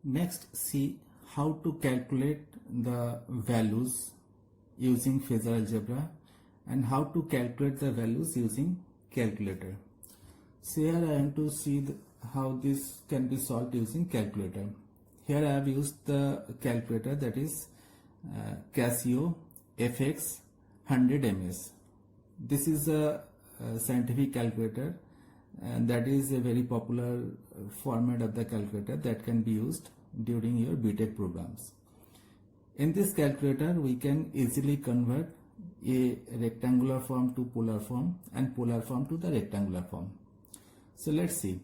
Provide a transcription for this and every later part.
Next, see how to calculate the values using phasor algebra and how to calculate the values using calculator. So here I am to see how this can be solved using calculator. Here I have used the calculator, that is Casio FX 100ms. This is a scientific calculator, and that is a very popular format of the calculator that can be used during your BTech programs. In this calculator, we can easily convert a rectangular form to polar form and polar form to the rectangular form. So let's see.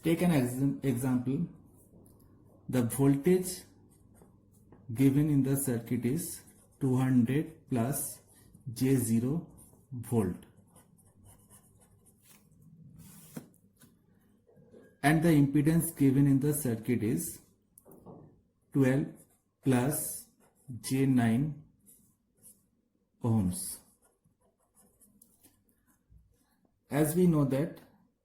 Take an example. The voltage given in the circuit is 200 plus J0 volt. And the impedance given in the circuit is 12 plus J9 ohms. As we know that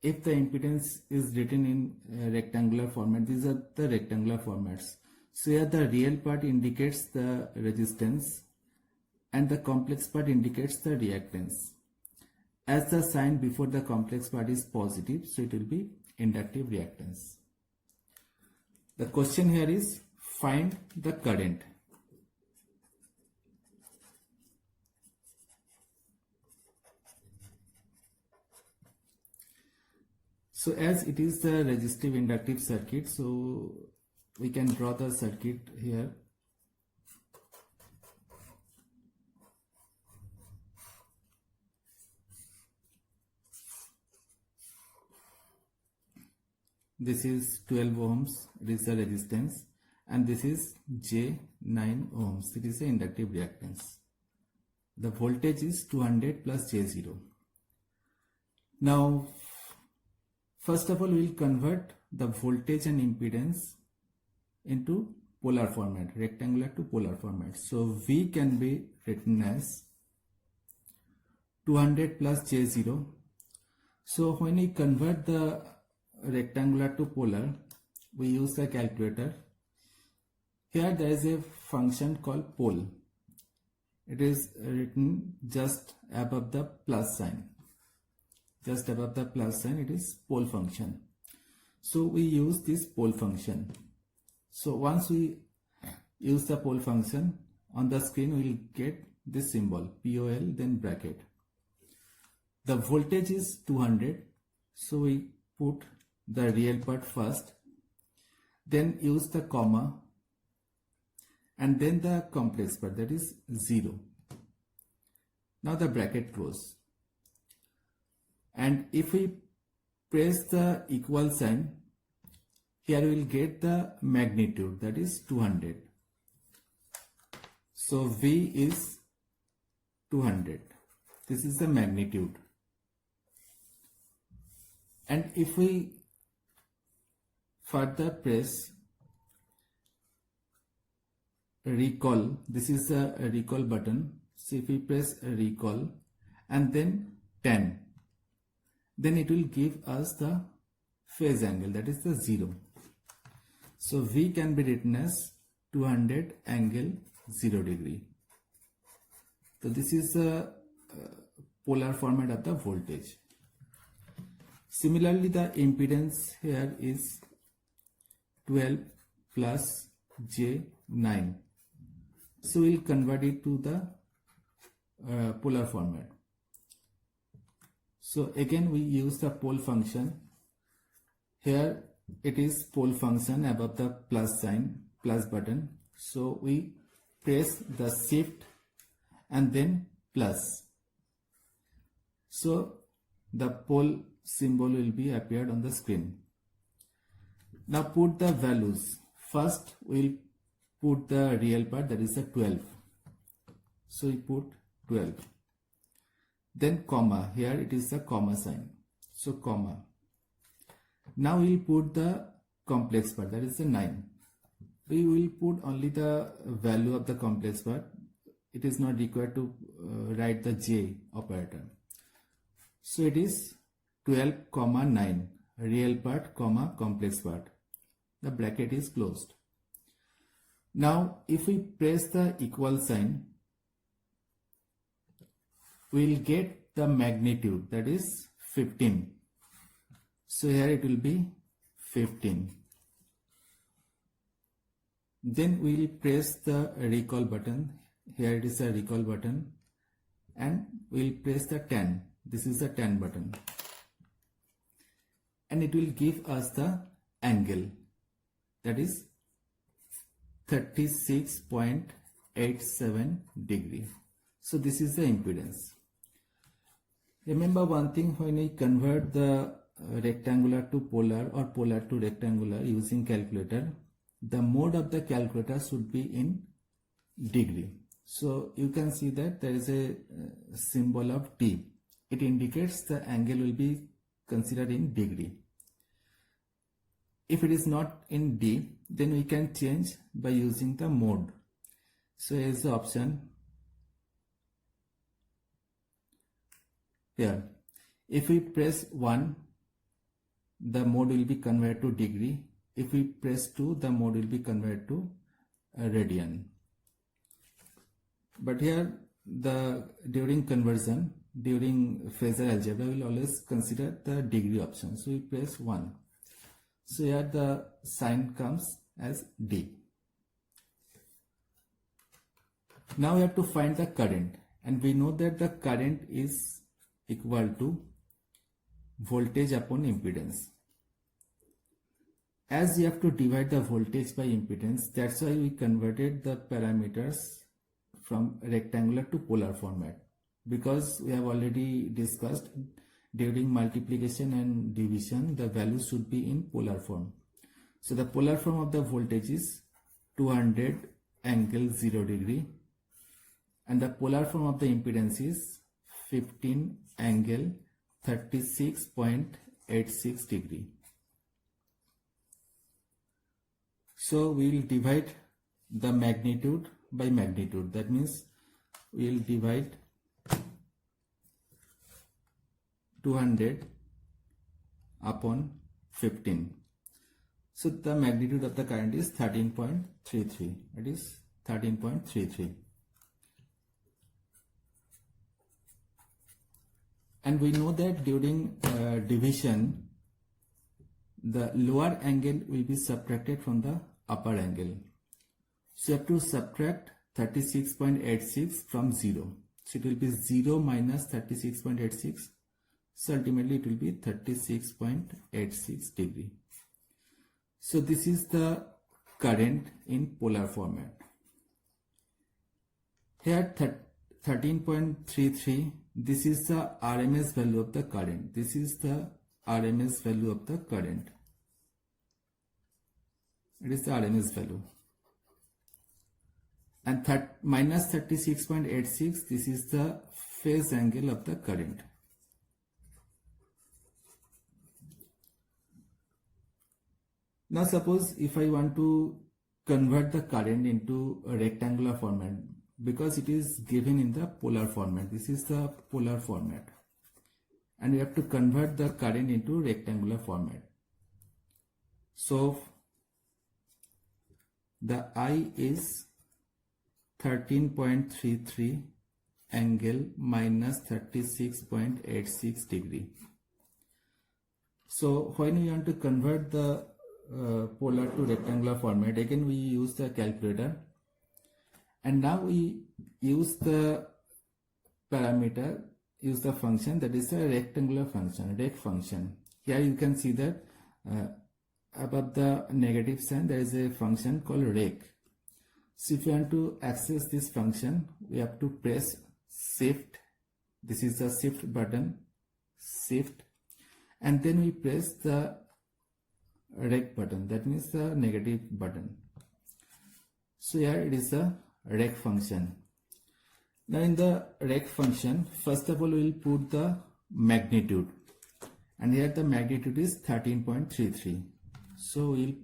if the impedance is written in rectangular format, these are the rectangular formats. So here the real part indicates the resistance and the complex part indicates the reactance. As the sign before the complex part is positive, so it will be inductive reactance. The question here is find the current. So as it is the resistive inductive circuit, so we can draw the circuit here. This is 12 ohms, it is the resistance, and this is J9 ohms, it is the inductive reactance. The voltage is 200 plus J0. Now, first of all, we will convert the voltage and impedance into polar format, rectangular to polar format. So V can be written as 200 plus J0. So when we convert the rectangular to polar, we use the calculator. Here there is a function called pole. It is written just above the plus sign. Just above the plus sign, it is pole function. So we use this pole function. So once we use the pole function, on the screen we will get this symbol POL, then bracket. The voltage is 200, so we put the real part first, then use the comma, and then the complex part, that is 0. Now the bracket close. And if we press the equal sign, here we will get the magnitude, that is 200. So V is 200. This is the magnitude. And if we further press recall, this is a recall button. So if we press recall and then 10, then it will give us the phase angle, that is the 0. So V can be written as 200 angle 0 degree. So this is the polar format of the voltage. Similarly, the impedance here is 12 plus J9. So we'll convert it to the polar format. So again we use the pole function. Here it is pole function above the plus sign, plus button. So we press the shift and then plus. So the pole symbol will be appeared on the screen. Now put the values. First we'll put the real part, that is the 12. So we put 12. Then comma, here it is the comma sign. So comma. Now we'll put the complex part, that is the 9. We will put only the value of the complex part. It is not required to write the J operator. So it is 12, 9, real part, complex part. the bracket is closed. Now if we press the equal sign, we will get the magnitude, that is 15. So here it will be 15. Then we will press the recall button. Here it is a recall button, and we will press the 10. This is the 10 button, and it will give us the angle, that is 36.87 degree. So this is the impedance. Remember one thing, when we convert the rectangular to polar or polar to rectangular using calculator, the mode of the calculator should be in degree. So you can see that there is a symbol of D. It indicates the angle will be considered in degree. If it is not in D, then we can change by using the mode. So here is the option. Here, if we press 1, the mode will be converted to degree. If we press 2, the mode will be converted to radian. But here, during conversion, during phasor algebra, we will always consider the degree option. So we press 1. So here the sign comes as D. Now we have to find the current, and we know that the current is equal to voltage upon impedance. As we have to divide the voltage by impedance, that's why we converted the parameters from rectangular to polar format, because we have already discussed during multiplication and division the values should be in polar form. So the polar form of the voltage is 200 angle 0 degree, and the polar form of the impedance is 15 angle 36.86 degree. So we will divide the magnitude by magnitude. That means we will divide 200 upon 15. So the magnitude of the current is 13.33. It is 13.33. And we know that during division, the lower angle will be subtracted from the upper angle. So you have to subtract 36.86 from 0. So it will be 0 minus 36.86. So ultimately it will be 36.86 degree. So this is the current in polar format. Here 13.33, this is the RMS value of the current. This is the RMS value of the current. It is the RMS value. And minus 36.86, this is the phase angle of the current. Now suppose if I want to convert the current into a rectangular format, because it is given in the polar format. This is the polar format, and we have to convert the current into rectangular format. So the I is 13.33 angle minus 36.86 degree. So when we want to convert the polar to rectangular format, again we use the calculator, and now we use the parameter, use the function that is a rectangular function, rec function. Here you can see that above the negative sign there is a function called rec. So if you want to access this function, we have to press shift. This is the shift button, shift, and then we press the rec button, that means the negative button. So here it is the rec function. Now in the rec function, first of all we will put the magnitude, and here the magnitude is 13.33. So we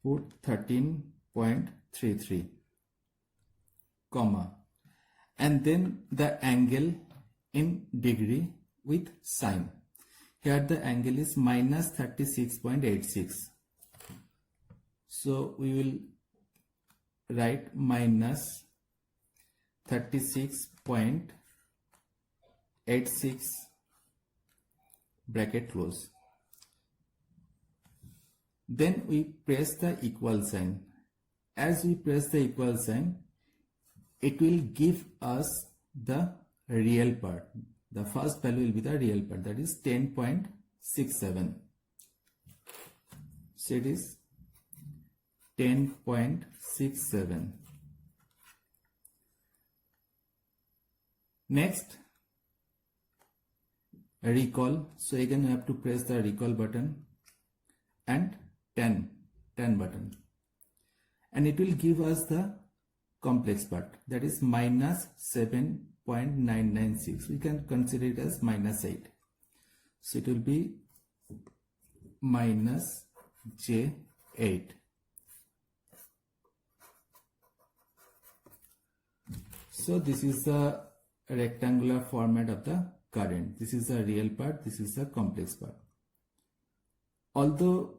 will put 13.33 comma, and then the angle in degree with sign. Here the angle is minus 36.86. So we will write minus 36.86 bracket close. Then we press the equal sign. As we press the equal sign, it will give us the real part. The first value will be the real part, that is 10.67. So it is 10.67. Next, recall. So again you have to press the recall button and 10 button, and it will give us the complex part, that is minus 7.996. We can consider it as minus 8. So it will be minus J8. So this is the rectangular format of the current. This is the real part, this is the complex part. Although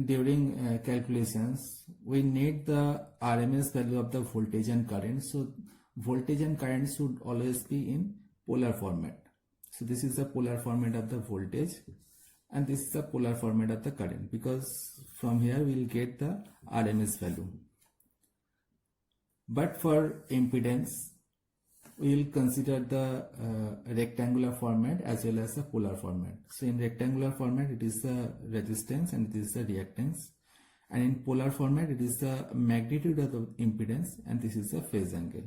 during calculations we need the RMS value of the voltage and current, so voltage and current should always be in polar format. So this is the polar format of the voltage and this is the polar format of the current, because from here we will get the RMS value. But for impedance we will consider the rectangular format as well as the polar format. So in rectangular format it is the resistance and it is the reactance, and in polar format it is the magnitude of the impedance and this is the phase angle.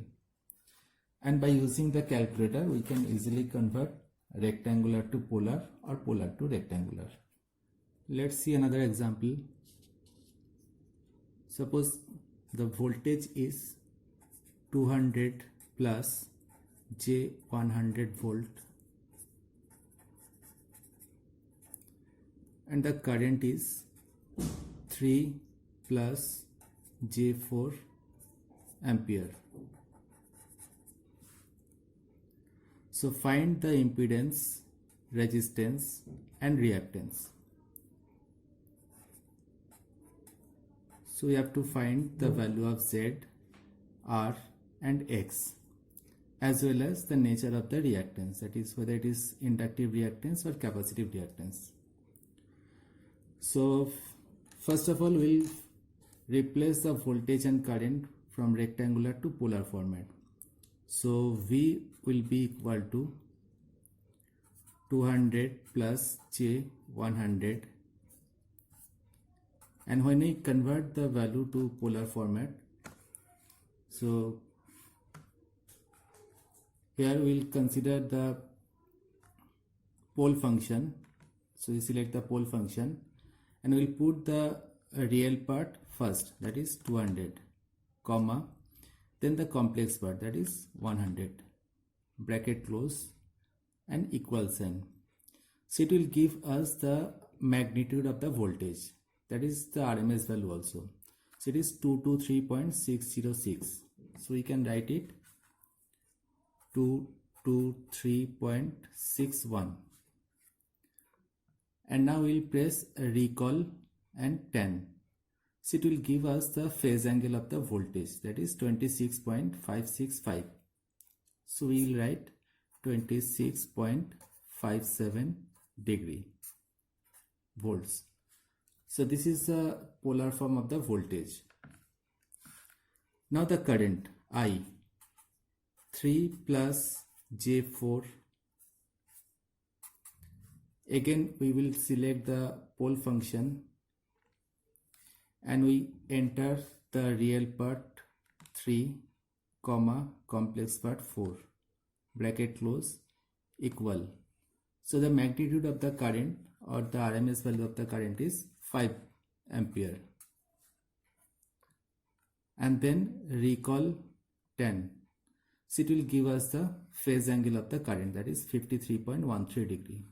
And by using the calculator we can easily convert rectangular to polar or polar to rectangular. Let's see another example. Suppose the voltage is 200 plus J100 volt and the current is 3 plus J4 ampere. So find the impedance, resistance and reactance. So we have to find the value of Z, R and X, as well as the nature of the reactance, that is whether it is inductive reactance or capacitive reactance. So first of all we'll replace the voltage and current from rectangular to polar format. So V will be equal to 200 plus J100, and when we convert the value to polar format, so here we will consider the pole function. So we select the pole function and we will put the real part first, that is 200, comma, then the complex part, that is 100, bracket close and equal sign. So it will give us the magnitude of the voltage, that is the RMS value also. So it is 223.606. So we can write it 223.61, and now we'll press recall and 10. So it will give us the phase angle of the voltage, that is 26.565. So we will write 26.57 degree volts. So this is the polar form of the voltage. Now the current I, 3 plus J4. Again we will select the pole function and we enter the real part 3, comma, complex part 4, bracket close, equal. So the magnitude of the current or the RMS value of the current is 5 ampere. And then recall 10. So it will give us the phase angle of the current, that is 53.13 degree.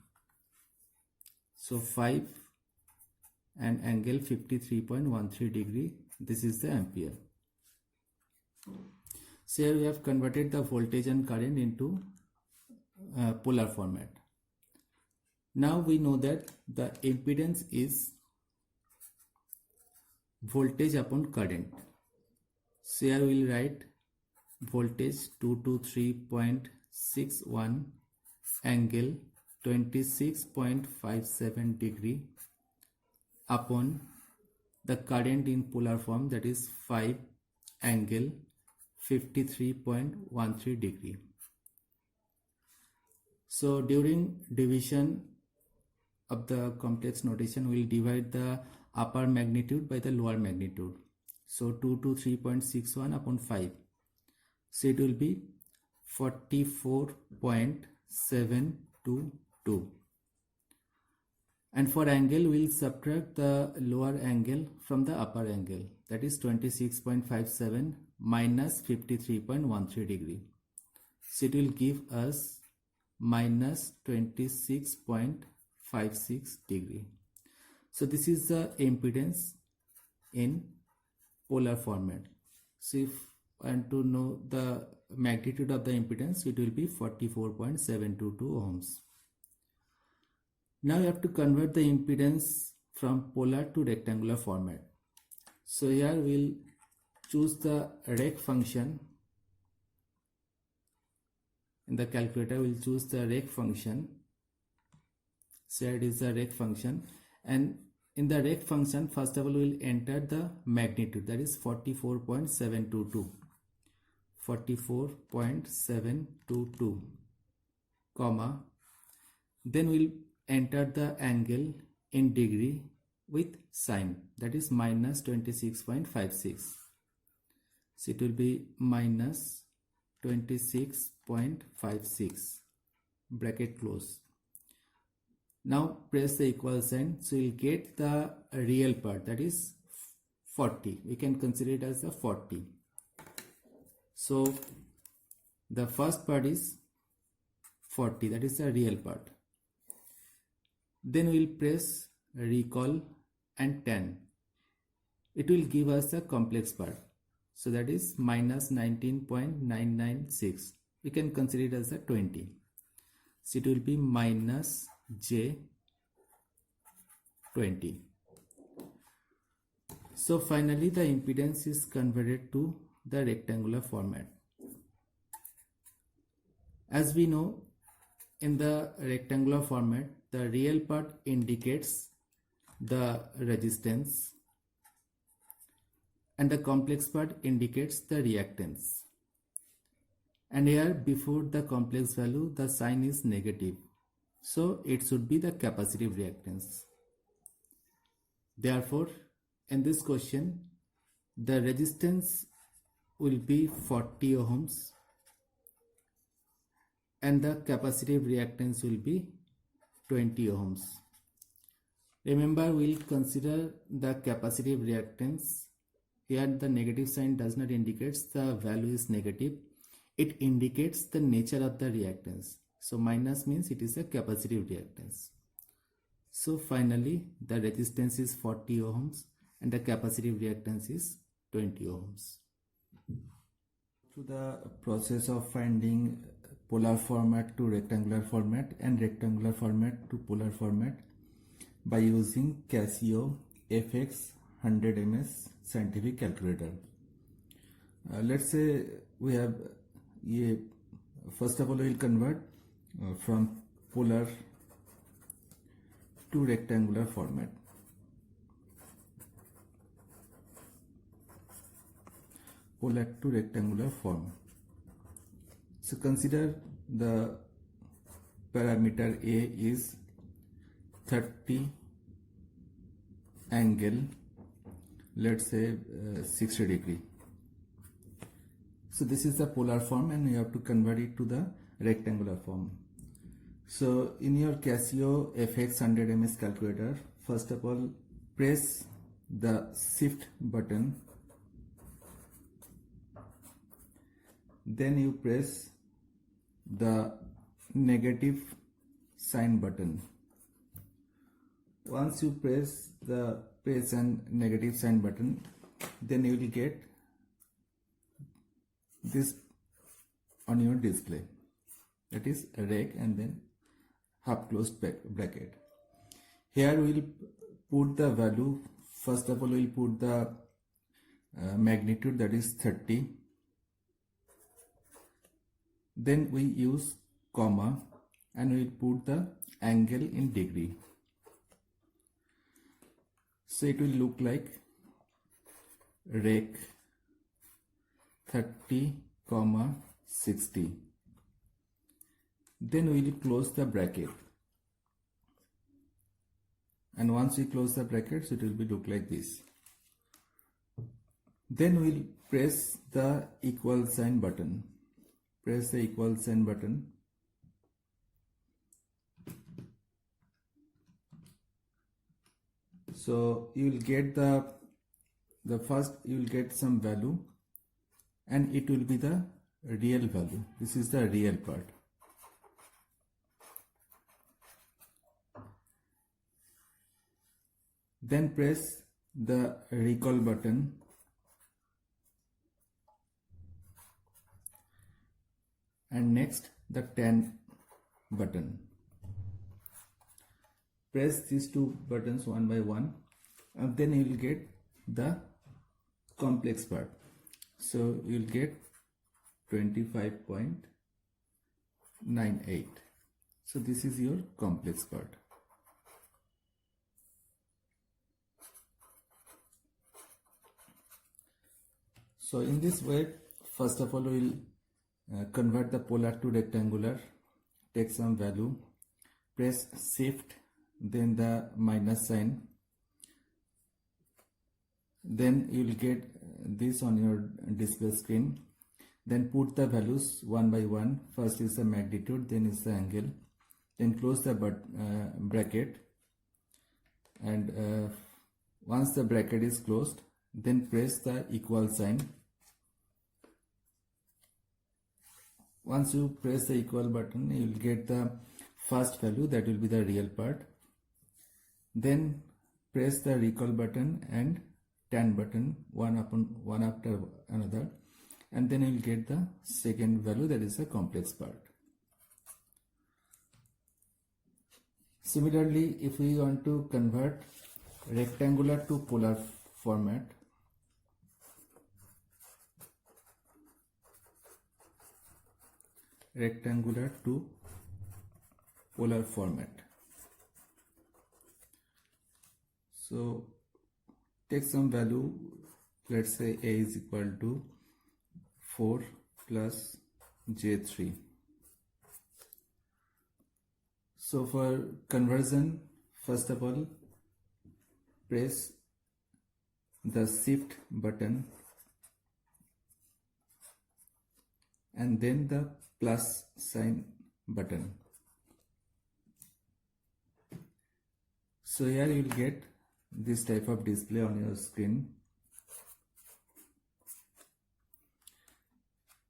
So 5 and angle 53.13 degree, this is the ampere. So here we have converted the voltage and current into polar format. Now we know that the impedance is voltage upon current. So here we will write voltage 223.61 angle 26.57 degree upon the current in polar form, that is 5 angle 53.13 degree. So during division of the complex notation, we will divide the upper magnitude by the lower magnitude. So 223.61 upon 5. So it will be 44.722. And for angle, we will subtract the lower angle from the upper angle, that is 26.57 minus 53.13 degree. So it will give us minus 26.56 degree. So this is the impedance in polar format. So if I want to know the magnitude of the impedance, it will be 44.722 ohms. Now you have to convert the impedance from polar to rectangular format. So here we'll choose the rec function. In the calculator, we'll choose the rec function. So it is the rec function, and in the rec function, first of all, we'll enter the magnitude, that is 44.722. 44.722, comma, then we'll enter the angle in degree with sign, that is minus 26.56. So it will be minus 26.56, bracket close. Now press the equal sign, so you'll get the real part, that is 40. We can consider it as a 40. So the first part is 40, that is the real part. Then we'll press recall and 10. It will give us the complex part. So that is minus 19.996. We can consider it as a 20. So it will be minus J 20. So finally the impedance is converted to the rectangular format. As we know, in the rectangular format, the real part indicates the resistance and the complex part indicates the reactance. And here before the complex value, the sign is negative. So it should be the capacitive reactance. Therefore, in this question, the resistance will be 40 ohms and the capacitive reactance will be 20 ohms. Remember, we'll consider the capacitive reactance. Here the negative sign does not indicate the value is negative. It indicates the nature of the reactance. So minus means it is a capacitive reactance. So finally the resistance is 40 ohms and the capacitive reactance is 20 ohms. To the process of finding polar format to rectangular format and rectangular format to polar format by using Casio FX 100ms scientific calculator. Let's say we have first of all we will convert from polar to rectangular format. Polar to rectangular form. So consider the parameter A is 30 angle, let's say 60 degree. So this is the polar form and you have to convert it to the rectangular form. So in your Casio FX 100ms calculator, first of all press the shift button, then you press the negative sign button. Once you press the press and negative sign button, then you will get this on your display, that is rec and then half closed bracket. Here we will put the value first of all we'll put the magnitude, that is 30. Then we use comma and we'll put the angle in degree. So it will look like rec 30, 60. Then we will close the bracket, and once we close the brackets it will be look like this. Then we'll press the equal sign button. Press the equal sign button. So you will get the first, you will get some value and it will be the real value. This is the real part. Then press the recall button. And next the 10 button. Press these two buttons one by one, and then you will get the complex part. So you will get 25.98. So this is your complex part. So in this way, first of all we will convert the polar to rectangular. Take some value, press shift, then the minus sign, then you will get this on your display screen. Then put the values one by one. First is the magnitude, then is the angle, then close the bracket, and once the bracket is closed, then press the equal sign. Once you press the equal button, you will get the first value, that will be the real part. Then press the recall button and 10 button, one after another, and then you will get the second value, that is the complex part. Similarly, if we want to convert rectangular to polar format, so take some value, let's say a is equal to 4 plus j3. So for conversion, first of all press the shift button and then the plus sign button. So here you will get this type of display on your screen.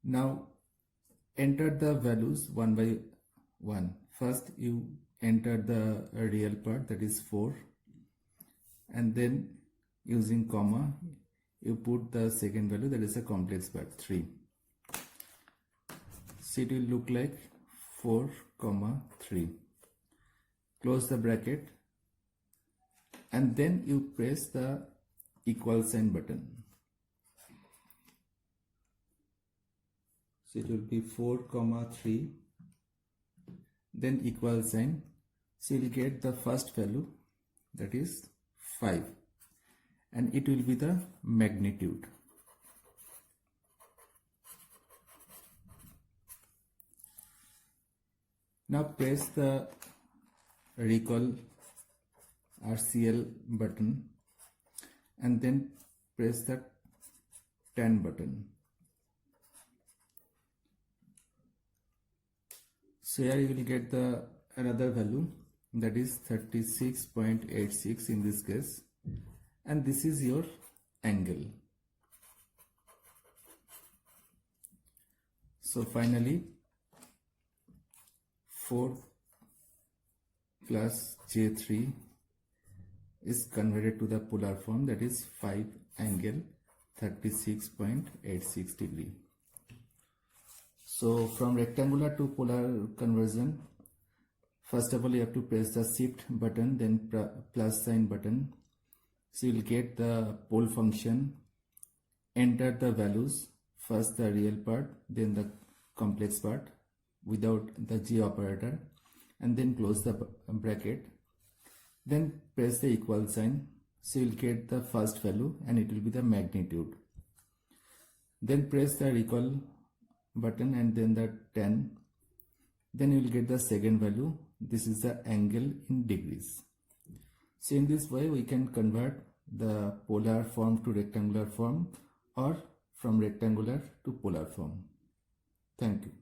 Now enter the values one by one. First you enter the real part, that is 4, and then using comma you put the second value, that is a complex part, 3. So it will look like 4, 3. Close the bracket and then you press the equal sign button. So it will be 4, 3, then equal sign. So you will get the first value, that is 5, and it will be the magnitude. Now press the recall RCL button and then press the 10 button. So here you will get the another value, that is 36.86 in this case, and this is your angle. So finally 4 plus j3 is converted to the polar form, that is 5 angle 36.86 degree. So from rectangular to polar conversion, first of all you have to press the shift button, then plus sign button, So you'll get the pole function, enter the values, first the real part, then the complex part without the G operator, and then close the bracket. Then press the equal sign. So you'll get the first value and it will be the magnitude. Then press the recall button and then the 10. Then you will get the second value. This is the angle in degrees. So in this way we can convert the polar form to rectangular form or from rectangular to polar form. Thank you.